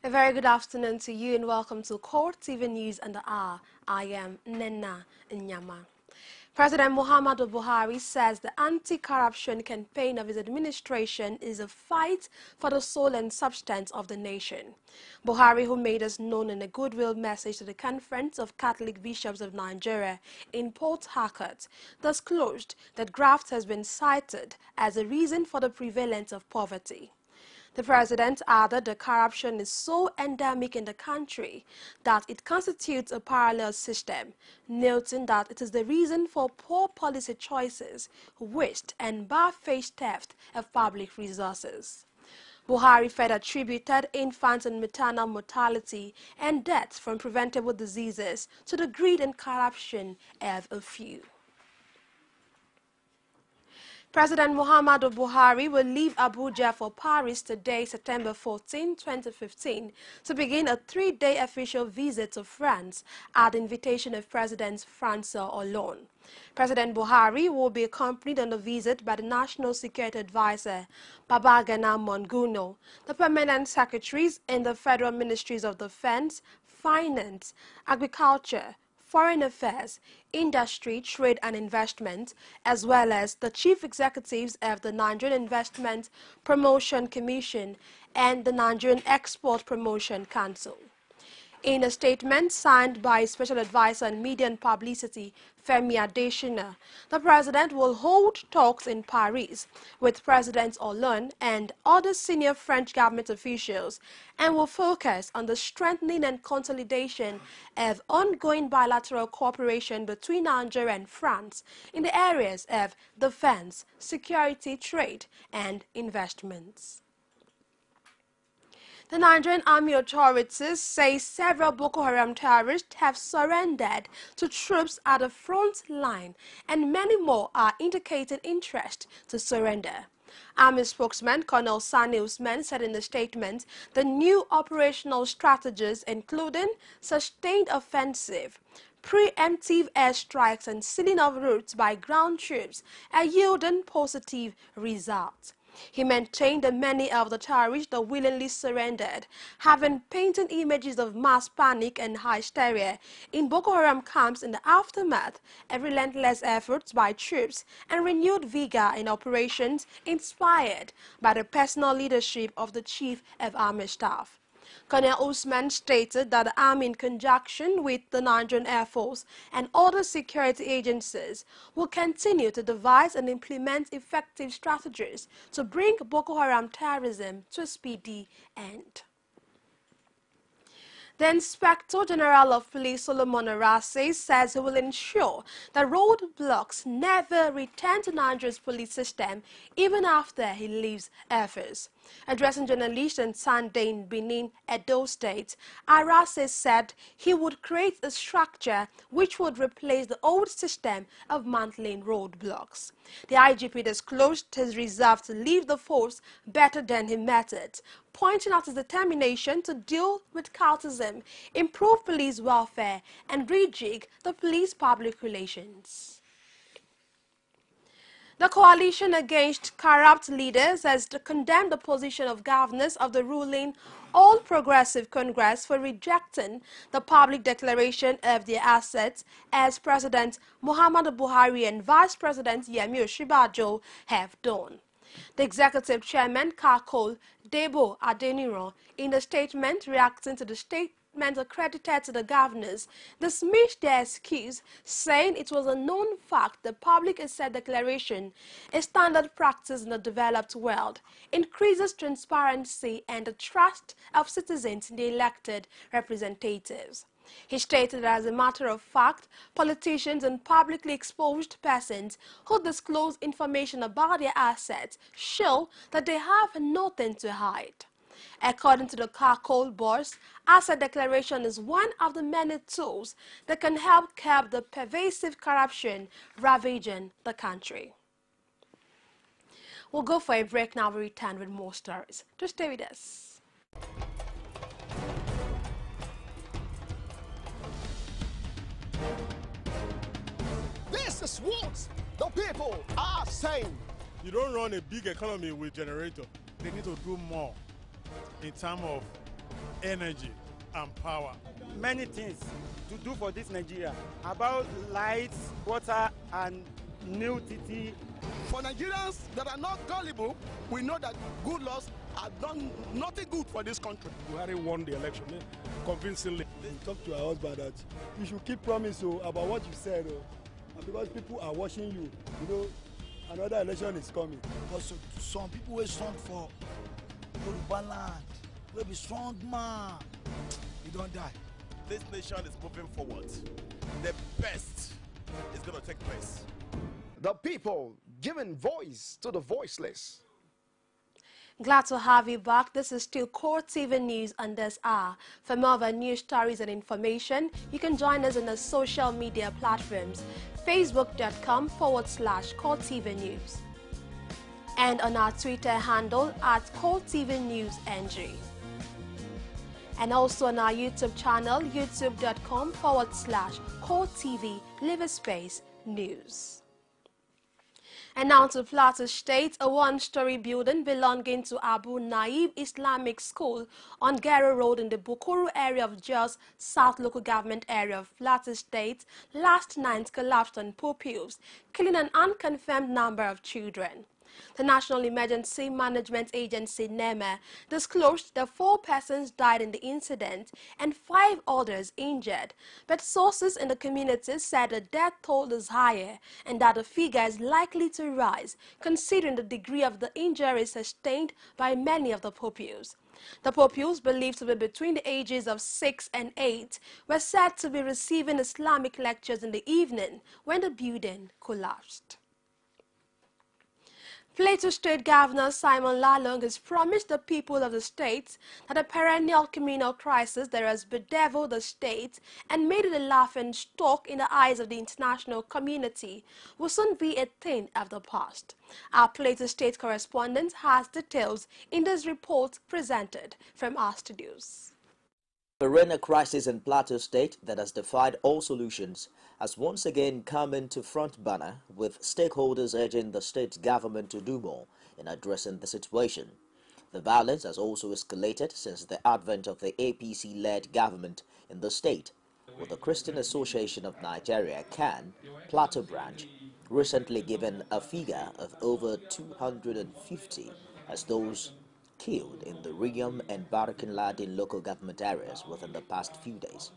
A very good afternoon to you and welcome to CoreTV News and the Hour. I am Nena Nyama. President Muhammadu Buhari says the anti-corruption campaign of his administration is a fight for the soul and substance of the nation. Buhari, who made us known in a goodwill message to the Conference of Catholic Bishops of Nigeria in Port Harcourt, disclosed that graft has been cited as a reason for the prevalence of poverty. The president added that corruption is so endemic in the country that it constitutes a parallel system, noting that it is the reason for poor policy choices, waste and barefaced theft of public resources. Buhari further attributed infant and maternal mortality and deaths from preventable diseases to the greed and corruption of a few. President Muhammadu Buhari will leave Abuja for Paris today, September 14, 2015, to begin a 3-day official visit to France at the invitation of President Francois Hollande. President Buhari will be accompanied on the visit by the National Security Advisor, Babagana Monguno, the permanent secretaries in the Federal Ministries of Defense, Finance, Agriculture, Foreign Affairs, Industry, Trade and Investment, as well as the chief executives of the Nigerian Investment Promotion Commission and the Nigerian Export Promotion Council. In a statement signed by Special Advisor on Media and Publicity, Femi Adesina, the president will hold talks in Paris with President Hollande and other senior French government officials and will focus on the strengthening and consolidation of ongoing bilateral cooperation between Nigeria and France in the areas of defense, security, trade, and investments. The Nigerian Army authorities say several Boko Haram terrorists have surrendered to troops at the front line and many more are indicating interest to surrender. Army spokesman Colonel Sani Usman said in the statement the new operational strategies including sustained offensive, preemptive airstrikes and sealing of routes by ground troops are yielding positive results. He maintained that many of the terrorists that willingly surrendered, having painted images of mass panic and hysteria in Boko Haram camps in the aftermath of relentless efforts by troops and renewed vigor in operations inspired by the personal leadership of the Chief of Army Staff. Colonel Usman stated that the Army, in conjunction with the Nigerian Air Force and other security agencies, will continue to devise and implement effective strategies to bring Boko Haram terrorism to a speedy end. The Inspector General of Police, Solomon Arase, says he will ensure that roadblocks never return to Nigeria's police system even after he leaves office. Addressing journalists on Sunday in Benin, Edo State, Arase said he would create a structure which would replace the old system of mantling roadblocks. The IGP disclosed his resolve to leave the force better than he met it, pointing out his determination to deal with cultism, improve police welfare, and rejig the police public relations. The coalition against corrupt leaders has condemned the position of governors of the ruling All Progressive Congress for rejecting the public declaration of their assets as President Muhammadu Buhari and Vice President Yemi Osinbajo have done. The executive chairman, Kakol Debo Adeniran, in a statement reacting to the statement accredited to the governors, dismissed their excuse, saying it was a known fact the public asset declaration, a standard practice in the developed world, increases transparency and the trust of citizens in the elected representatives. He stated that as a matter of fact, politicians and publicly exposed persons who disclose information about their assets show that they have nothing to hide. According to the Kakol boss, asset declaration is one of the many tools that can help curb the pervasive corruption ravaging the country. We'll go for a break now. We return with more stories. Just stay with us. This is what the people are saying. You don't run a big economy with generator. They need to do more in terms of energy, and power. Many things to do for this Nigeria about lights, water, and new TT. For Nigerians that are not gullible, we know that good laws have done nothing good for this country. Buhari won the election convincingly. Talk to your husband that you should keep promise about what you said, and because people are watching you, you know, another election is coming. Also, some people will strong for Yoruba land, will be strong man, you don't die. This nation is moving forward. The best is going to take place. The people giving voice to the voiceless. Glad to have you back. This is still CoreTV News on this hour. For more of our news stories and information, you can join us on the social media platforms, facebook.com/CoreTV News, and on our Twitter handle @CoreTV News NG. And also on our YouTube channel, youtube.com/CoreTV News. And now to Plateau State, a one-story building belonging to Abu Naib Islamic School on Gero Road in the Bukuru area of Jos South Local Government area of Plateau State last night collapsed on pupils, killing an unconfirmed number of children. The National Emergency Management Agency, NEMA, disclosed that 4 persons died in the incident and 5 others injured, but sources in the community said the death toll is higher and that the figure is likely to rise, considering the degree of the injuries sustained by many of the pupils. The pupils, believed to be between the ages of 6 and 8, were said to be receiving Islamic lectures in the evening when the building collapsed. Plateau State Governor Simon Lalong has promised the people of the state that the perennial communal crisis that has bedeviled the state and made it a laughing stock in the eyes of the international community will soon be a thing of the past. Our Plateau State correspondent has details in this report presented from our studios. Perennial crisis in Plateau State that has defied all solutions has once again come into front burner, with stakeholders urging the state government to do more in addressing the situation. The violence has also escalated since the advent of the APC-led government in the state, with the Christian Association of Nigeria (CAN) Plateau branch recently given a figure of over 250 as those killed in the Riam and Barakin-Ladin local government areas within the past few days.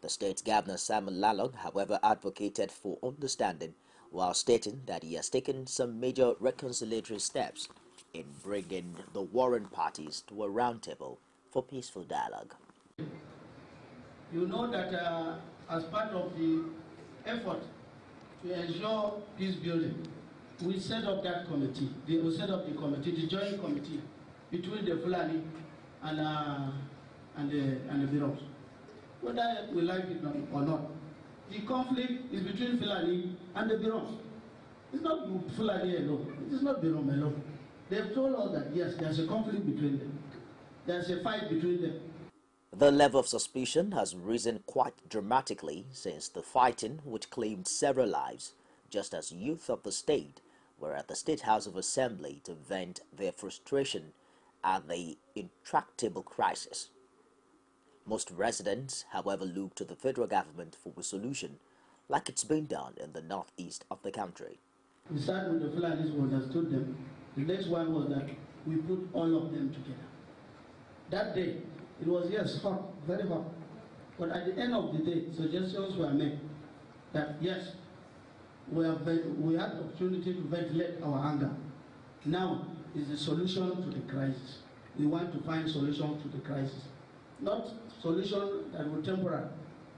The state's governor Simon Lalong, however, advocated for understanding while stating that he has taken some major reconciliatory steps in bringing the warring parties to a roundtable for peaceful dialogue. You know that as part of the effort to ensure peace building, we set up that committee. We set up the committee, the joint committee between the Fulani and the Biros. Whether we like it or not, the conflict is between Fulani and the Biros. It's not Fulani alone. It is not Birom alone. They've told us that yes, there's a conflict between them. There's a fight between them. The level of suspicion has risen quite dramatically since the fighting, which claimed several lives, just as youth of the state were at the State House of Assembly to vent their frustration at the intractable crisis. Most residents, however, look to the federal government for a solution, like it's been done in the northeast of the country. We started with the Fulanis, we understood them. The next one was that we put all of them together. That day, it was, yes, hot, very hot. But at the end of the day, suggestions were made that, yes, we had the opportunity to ventilate our anger. Now is the solution to the crisis. We want to find solution to the crisis. Not solution that will temporary,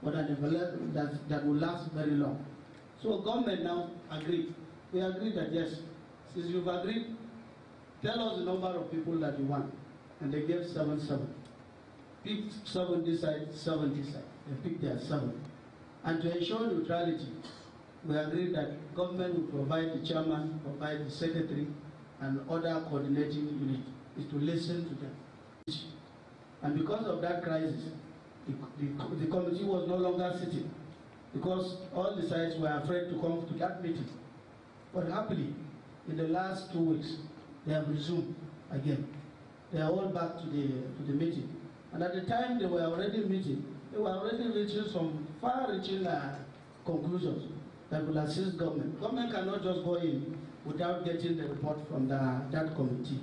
but that will last very long. So government now agreed. We agreed that yes, since you've agreed, tell us the number of people that you want. And they gave 7. Picked 7 this side, 7 this side. They picked their 7. And to ensure neutrality, we agreed that government will provide the chairman, provide the secretary, and other coordinating unit is to listen to them. And because of that crisis, the committee was no longer sitting because all the sides were afraid to come to that meeting. But happily, in the last 2 weeks, they have resumed again. They are all back to the meeting. And And at the time they were already meeting, they were already reaching some far-reaching conclusions that will assist government. Government cannot just go in without getting the report from that committee.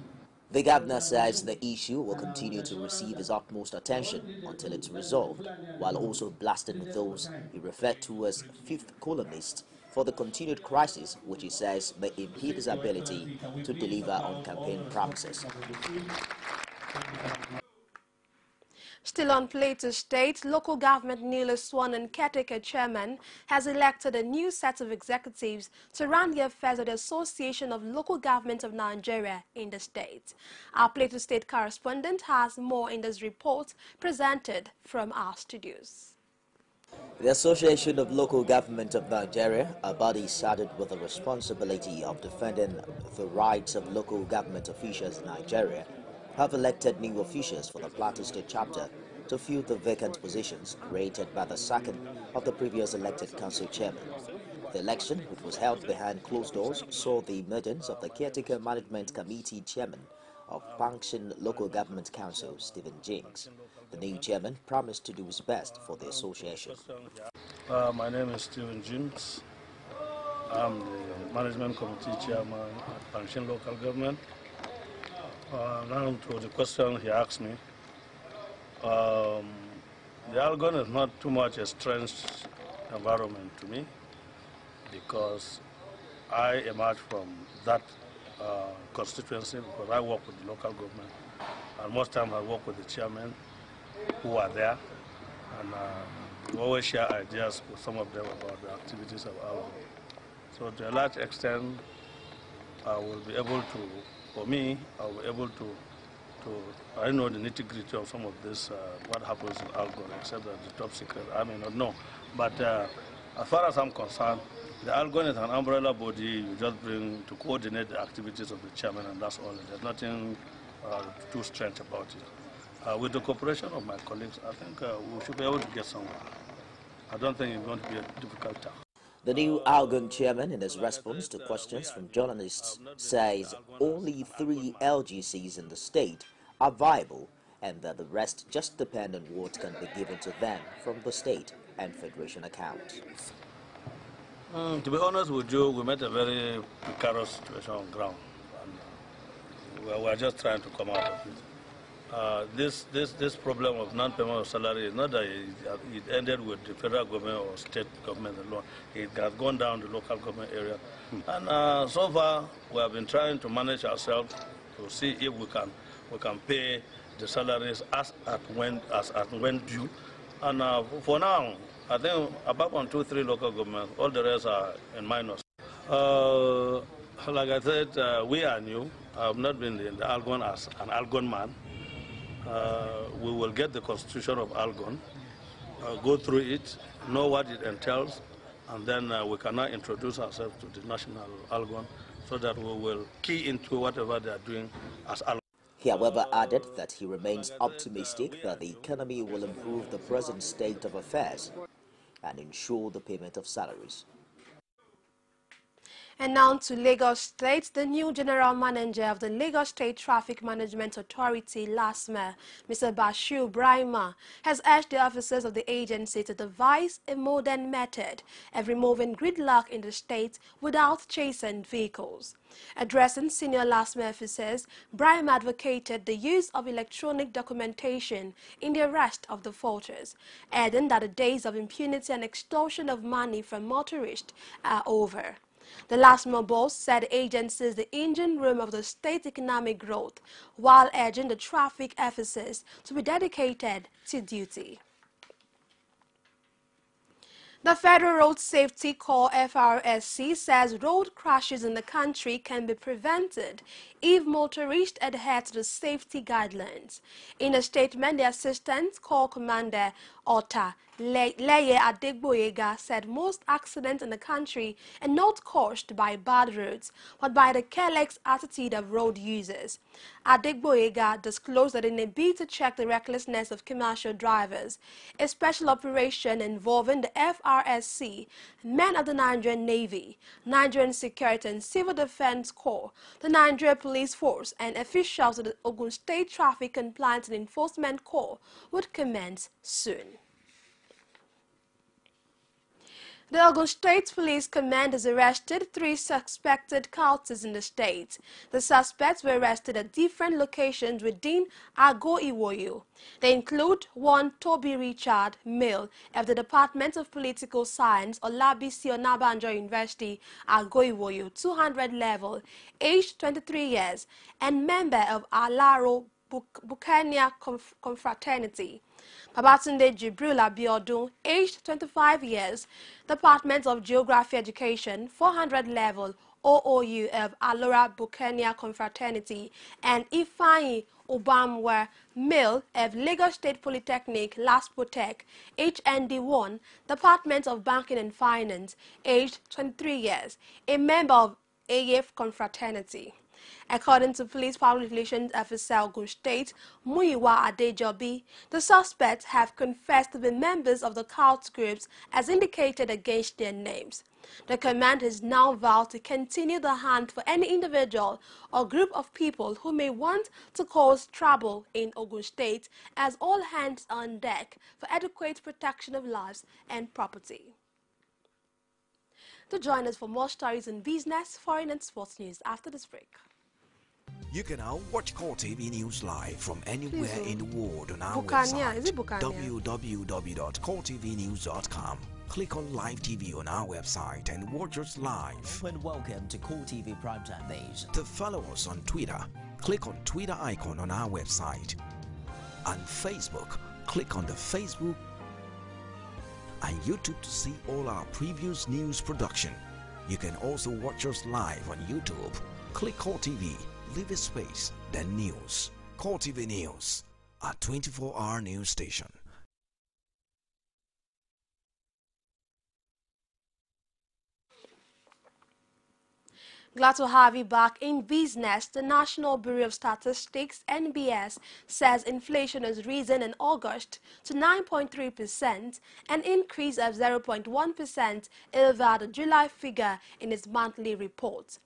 The governor says the issue will continue to receive his utmost attention until it's resolved, while also blasting those he referred to as fifth columnists for the continued crisis, which he says may impede his ability to deliver on campaign promises. Still on Plateau State, local government newly sworn and caretaker chairman has elected a new set of executives to run the affairs of the Association of Local Governments of Nigeria in the state. Our Plateau State correspondent has more in this report presented from our studios. The Association of Local Government of Nigeria, a body saddled with the responsibility of defending the rights of local government officials in Nigeria, have elected new officials for the Plateau State chapter to fill the vacant positions created by the sacking of the previous elected council chairman. The election, which was held behind closed doors, saw the emergence of the Caretaker Management Committee chairman of Function Local Government Council, Stephen Jinks. The new chairman promised to do his best for the association. My name is Stephen Jinks. I'm the Management Committee Chairman at Function Local Government. Now to the question he asked me. The Algon is not too much a strange environment to me because I emerged from that constituency because I work with the local government, and most times I work with the chairmen who are there, and we always share ideas with some of them about the activities of Algon. So to a large extent, I will be able to, for me, I will be able to I know the nitty-gritty of some of this, what happens in Algon, except that the top secret, I may not know. But as far as I'm concerned, the Algon is an umbrella body you just bring to coordinate the activities of the chairman, and that's all. There's nothing too strange about it. With the cooperation of my colleagues, I think we should be able to get somewhere. I don't think it's going to be a difficult task. The new Algon chairman, in his response to questions from journalists, says only 3 LGCs in the state are viable and that the rest just depend on what can be given to them from the state and federation accounts. To be honest with you, we met a very precarious situation on ground, and we're just trying to come out of it. This problem of non-payment of salary is not that it ended with the federal government or state government alone. It has gone down the local government area. And so far, we have been trying to manage ourselves to see if we can pay the salaries as at when due. And for now, I think apart from 2-3 local governments, all the rest are in minus. Like I said, we are new. I have not been in the Algon as an Algon man. We will get the constitution of Algon, go through it, know what it entails, and then we can now introduce ourselves to the national Algon so that we will key into whatever they are doing as Algon. He, however, added that he remains optimistic that the economy will improve the present state of affairs and ensure the payment of salaries. And now to Lagos State, the new General Manager of the Lagos State Traffic Management Authority, LASMA, Mr. Bashir Brahima, has urged the officers of the agency to devise a modern method of removing gridlock in the state without chasing vehicles. Addressing senior LASMA officers, Brahima advocated the use of electronic documentation in the arrest of the faulters, adding that the days of impunity and extortion of money from motorists are over. The LASMA boss said the agency is the engine room of the state's economic growth, while urging the traffic officers to be dedicated to duty. The Federal Road Safety Corps FRSC says road crashes in the country can be prevented if motorists adhere to the safety guidelines. In a statement, the Assistant Corps Commander Otta Leye Adegboyega said most accidents in the country are not caused by bad roads, but by the careless attitude of road users. Adegboyega disclosed that in a bid to check the recklessness of commercial drivers, a special operation involving the FRSC, men of the Nigerian Navy, Nigerian Security and Civil Defense Corps, the Nigeria Police Force, and officials of the Ogun State Traffic Compliance and Enforcement Corps would commence soon. The Ogun State Police Command has arrested 3 suspected cultists in the state. The suspects were arrested at different locations within Ago Iwoyo. They include 1 Toby Richard, male, of the Department of Political Science, Olabisi Onabanjo University, Ago Iwoyo, 200 level, aged 23 years, and member of Alaro Bukania Confraternity. Babatunde Jibril Abiodun, aged 25 years, Department of Geography Education, 400 level, OOU of Alora Bukania Confraternity, and Ifeanyi Obamwe, male of Lagos State Polytechnic, Laspotech, HND1, Department of Banking and Finance, aged 23 years, a member of AF Confraternity. According to Police Public Relations Officer Ogun State, Muyiwa Adejobi, the suspects have confessed to be members of the cult groups as indicated against their names. The command has now vowed to continue the hunt for any individual or group of people who may want to cause trouble in Ogun State, as all hands are on deck for adequate protection of lives and property. To join us for more stories in business, foreign and sports news after this break. You can now watch CoreTV News live from anywhere in the world on our Bukania. website, www.coretvnews.com. Click on Live TV on our website and watch us live. And welcome to CoreTV Primetime Days. To follow us on Twitter, click on Twitter icon on our website. On Facebook, click on the Facebook and YouTube to see all our previous news production. You can also watch us live on YouTube. Click CoreTV, leave a space, then news. CoreTV News, our 24-hour news station. Glad to have you back in business. The National Bureau of Statistics, NBS, says inflation has risen in August to 9.3%, an increase of 0.1% over the July figure in its monthly report.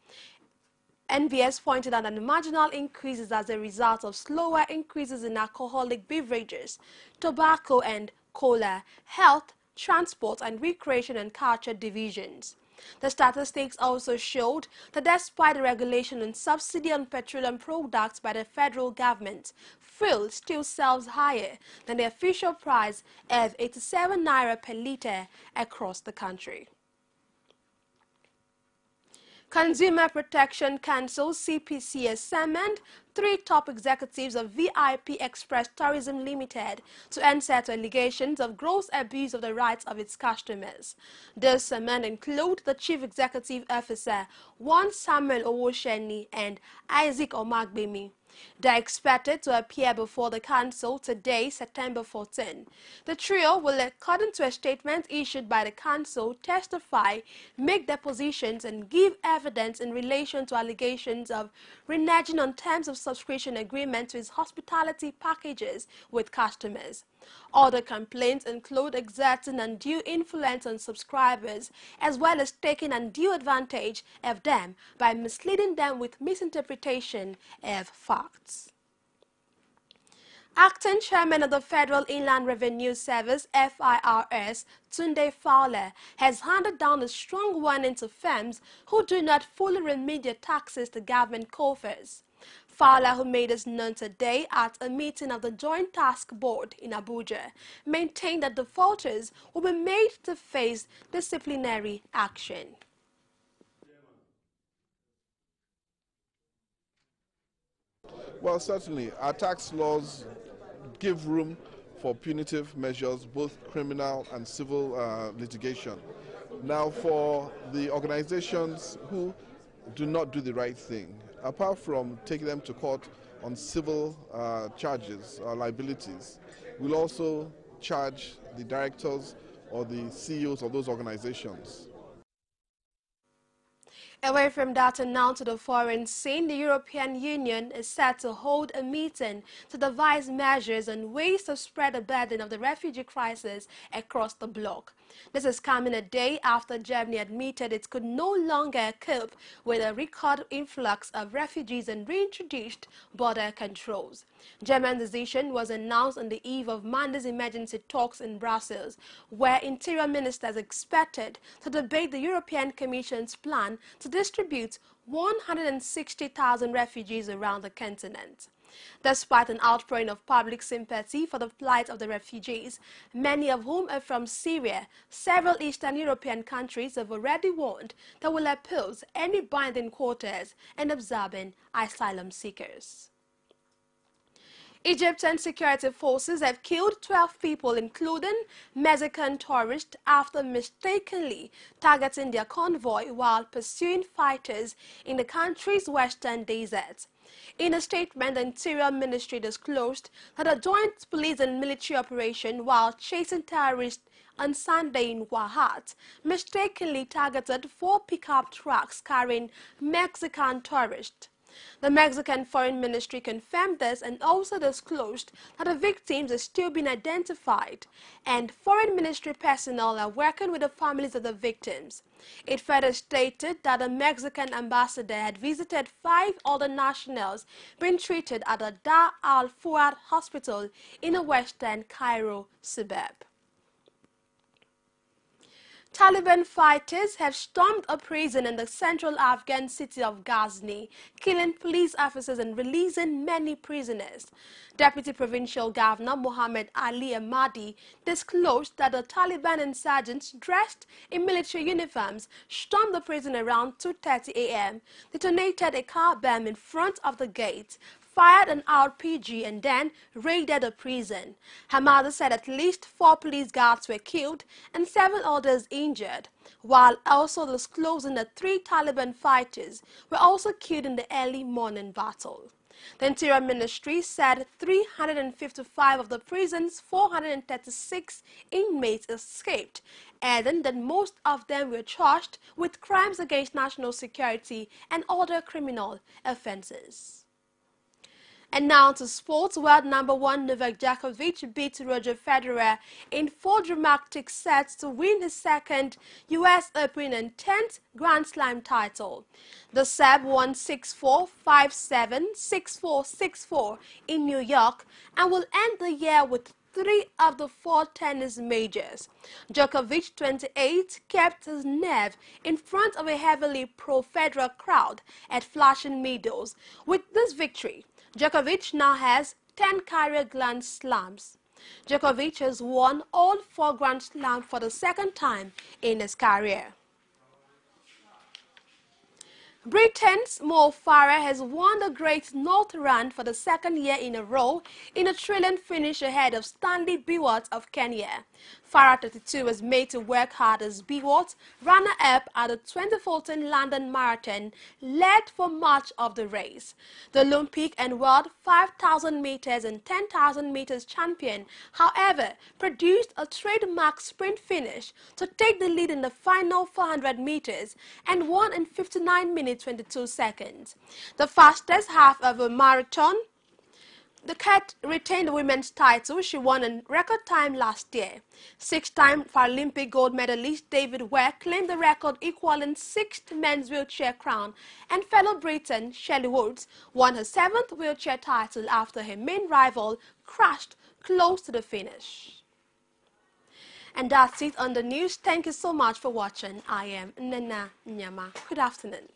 NBS pointed out that the marginal increases as a result of slower increases in alcoholic beverages, tobacco and cola, health, transport and recreation and culture divisions. The statistics also showed that despite the regulation and subsidy on petroleum products by the federal government, fuel still sells higher than the official price of 87 naira per litre across the country. Consumer Protection Council (CPC) has summoned 3 top executives of VIP Express Tourism Limited to answer to allegations of gross abuse of the rights of its customers. Those summoned include the Chief Executive Officer, one Samuel Owosheni, and Isaac Omagbemi. They are expected to appear before the Council today, September 14. The trio will, according to a statement issued by the Council, testify, make depositions, and give evidence in relation to allegations of reneging on terms of subscription agreement to its hospitality packages with customers. Other complaints include exerting undue influence on subscribers, as well as taking undue advantage of them by misleading them with misinterpretation of facts. Acting Chairman of the Federal Inland Revenue Service, FIRS, Tunde Fowler, has handed down a strong warning to firms who do not fully remit their taxes to government coffers. Fowler, who made this known today at a meeting of the Joint Task Board in Abuja, maintained that defaulters will be made to face disciplinary action. Well, certainly, our tax laws give room for punitive measures, both criminal and civil litigation. Now, for the organizations who do not do the right thing, apart from taking them to court on civil charges or liabilities, we'll also charge the directors or the CEOs of those organizations. Away from that and now to the foreign scene, the European Union is set to hold a meeting to devise measures and ways to spread the burden of the refugee crisis across the bloc. This is coming a day after Germany admitted it could no longer cope with a record influx of refugees and reintroduced border controls. German decision was announced on the eve of Monday's emergency talks in Brussels, where interior ministers expected to debate the European Commission's plan to distribute 160,000 refugees around the continent. Despite an outpouring of public sympathy for the plight of the refugees, many of whom are from Syria, several Eastern European countries have already warned they will oppose any binding quotas in absorbing asylum seekers. Egyptian security forces have killed 12 people, including Mexican tourists, after mistakenly targeting their convoy while pursuing fighters in the country's western desert. In a statement, the Interior Ministry disclosed that a joint police and military operation while chasing terrorists on Sunday in Oaxaca mistakenly targeted 4 pickup trucks carrying Mexican tourists. The Mexican Foreign Ministry confirmed this and also disclosed that the victims are still being identified and Foreign Ministry personnel are working with the families of the victims. It further stated that the Mexican ambassador had visited 5 other nationals being treated at the Dar al-Fuad hospital in a western Cairo suburb. Taliban fighters have stormed a prison in the central Afghan city of Ghazni, killing police officers and releasing many prisoners. Deputy Provincial Governor Mohammed Ali Ahmadi disclosed that the Taliban insurgents dressed in military uniforms stormed the prison around 2:30 a.m., detonated a car bomb in front of the gate, fired an RPG and then raided the prison. Hamada said at least 4 police guards were killed and 7 others injured, while also disclosing that 3 Taliban fighters were also killed in the early morning battle. The Interior Ministry said 355 of the prison's 436 inmates escaped, adding that most of them were charged with crimes against national security and other criminal offenses. And now to sports. World number 1 Novak Djokovic beat Roger Federer in 4 dramatic sets to win his second U.S. Open and 10th Grand Slam title. The Serb won 6-4, 5-7, 6-4, 6-4 in New York and will end the year with 3 of the 4 tennis majors. Djokovic, 28, kept his nerve in front of a heavily pro-Federer crowd at Flushing Meadows. With this victory, Djokovic now has 10 career Grand Slams. Djokovic has won all 4 Grand Slams for the second time in his career. Britain's Mo Farah has won the Great North Run for the 2nd year in a row in a thrilling finish ahead of Stanley Biwott of Kenya. Farah, 32, was made to work hard as Biwott, runner-up at the 2014 London Marathon, led for much of the race. The Olympic and World 5,000 meters and 10,000 meters champion, however, produced a trademark sprint finish to take the lead in the final 400 meters and won in 59 minutes 22 seconds. The fastest half of a marathon, the cat retained the women's title she won in record time last year. 6-time Paralympic gold medalist David Ware claimed the record, equaling 6th men's wheelchair crown, and fellow Briton Shelley Woods won her 7th wheelchair title after her main rival crashed close to the finish. And that's it on the news. Thank you so much for watching. I am Nana Nyama. Good afternoon.